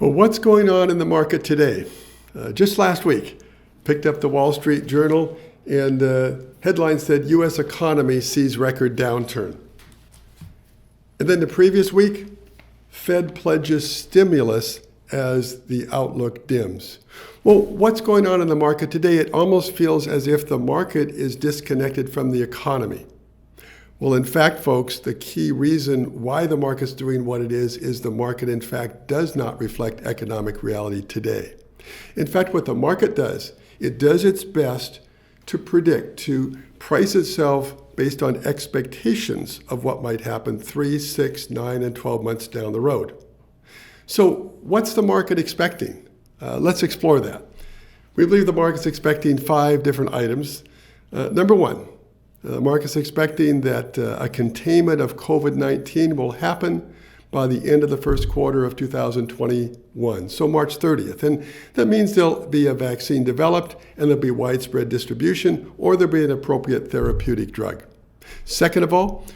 Well, what's going on in the market today? Just last week, picked up the Wall Street Journal, and headline said, U.S. economy sees record downturn. And then the previous week, Fed pledges stimulus as the outlook dims. Well, what's going on in the market today? It almost feels as if the market is disconnected from the economy. Well, in fact, folks, the key reason why the market's doing what it is the market, in fact, does not reflect economic reality today. In fact, what the market does, it does its best to predict, to price itself based on expectations of what might happen 3, 6, 9, and 12 months down the road. So what's the market expecting? Let's explore that. We believe the market's expecting 5 different items. Number one, the market's expecting that a containment of COVID-19 will happen by the end of the first quarter of 2021, so March 30th. And that means there'll be a vaccine developed and there'll be widespread distribution, or there'll be an appropriate therapeutic drug. Second of all,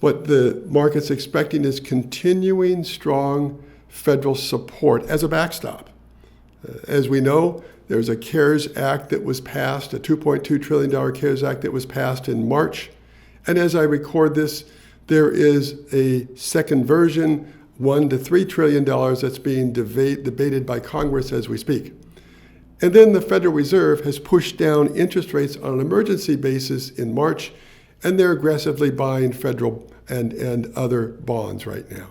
what the market's expecting is continuing strong federal support as a backstop. As we know, there's a CARES Act that was passed, a $2.2 trillion CARES Act that was passed in March. And as I record this, there is a second version, $1 to $3 trillion, that's being debated by Congress as we speak. And then the Federal Reserve has pushed down interest rates on an emergency basis in March, and they're aggressively buying federal and other bonds right now.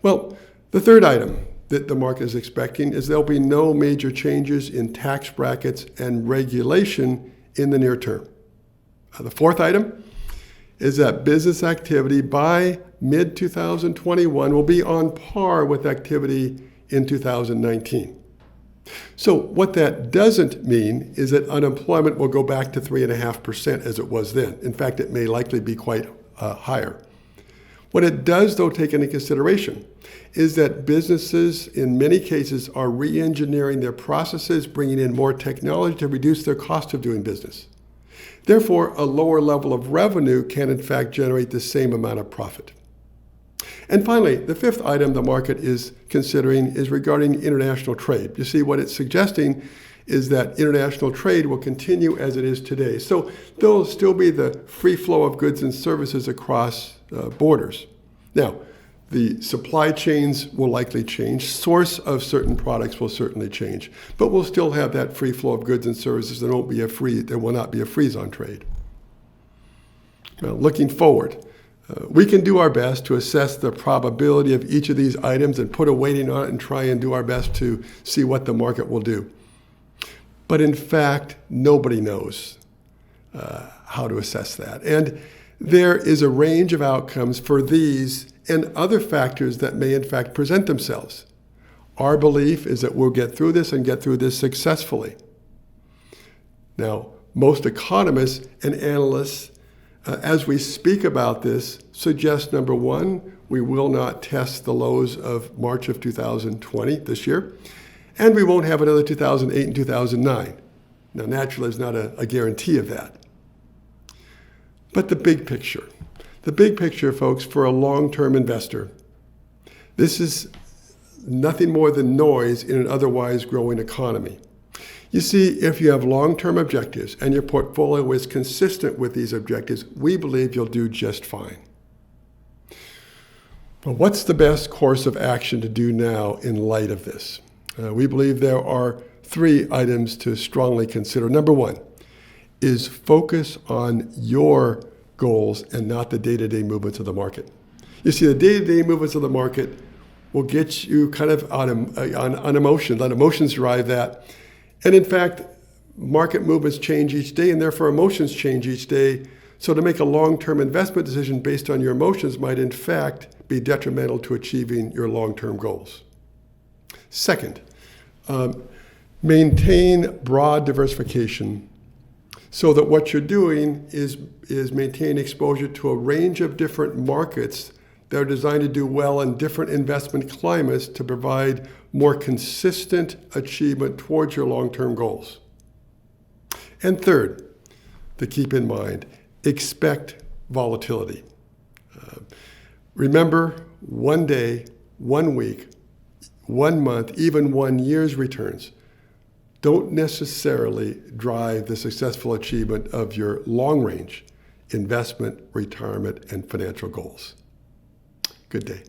Well, the third item that the market is expecting is there'll be no major changes in tax brackets and regulation in the near term. The fourth item is that business activity by mid-2021 will be on par with activity in 2019. So what that doesn't mean is that unemployment will go back to 3.5% as it was then. In fact, it may likely be quite higher. What it does, though, take into consideration is that businesses, in many cases, are re-engineering their processes, bringing in more technology to reduce their cost of doing business. Therefore, a lower level of revenue can, in fact, generate the same amount of profit. And finally, the fifth item the market is considering is regarding international trade. You see, what it's suggesting is that international trade will continue as it is today. So there'll still be the free flow of goods and services across borders. Now, the supply chains will likely change. Source of certain products will certainly change. But we'll still have that free flow of goods and services. There will not be a freeze on trade. Now, looking forward, we can do our best to assess the probability of each of these items and put a weighting on it and try and do our best to see what the market will do. But in fact, nobody knows how to assess that. And there is a range of outcomes for these and other factors that may in fact present themselves. Our belief is that we'll get through this and get through this successfully. Now, most economists and analysts, as we speak about this, suggest, number one, we will not test the lows of March of 2020 this year, and we won't have another 2008 and 2009. Now, naturally, there's not a guarantee of that. But the big picture, folks, for a long-term investor, this is nothing more than noise in an otherwise growing economy. You see, if you have long-term objectives and your portfolio is consistent with these objectives, we believe you'll do just fine. But what's the best course of action to do now in light of this? We believe there are 3 items to strongly consider. Number one is focus on your goals and not the day-to-day movements of the market. You see, the day-to-day movements of the market will get you kind of on emotion, let emotions drive that. And in fact, market movements change each day, and therefore emotions change each day. So to make a long-term investment decision based on your emotions might in fact be detrimental to achieving your long-term goals. Second, maintain broad diversification so that what you're doing is maintain exposure to a range of different markets that are designed to do well in different investment climates to provide more consistent achievement towards your long-term goals. And third, to keep in mind, expect volatility. Remember, one day, 1 week, 1 month, even 1 year's returns don't necessarily drive the successful achievement of your long-range investment, retirement, and financial goals. Good day.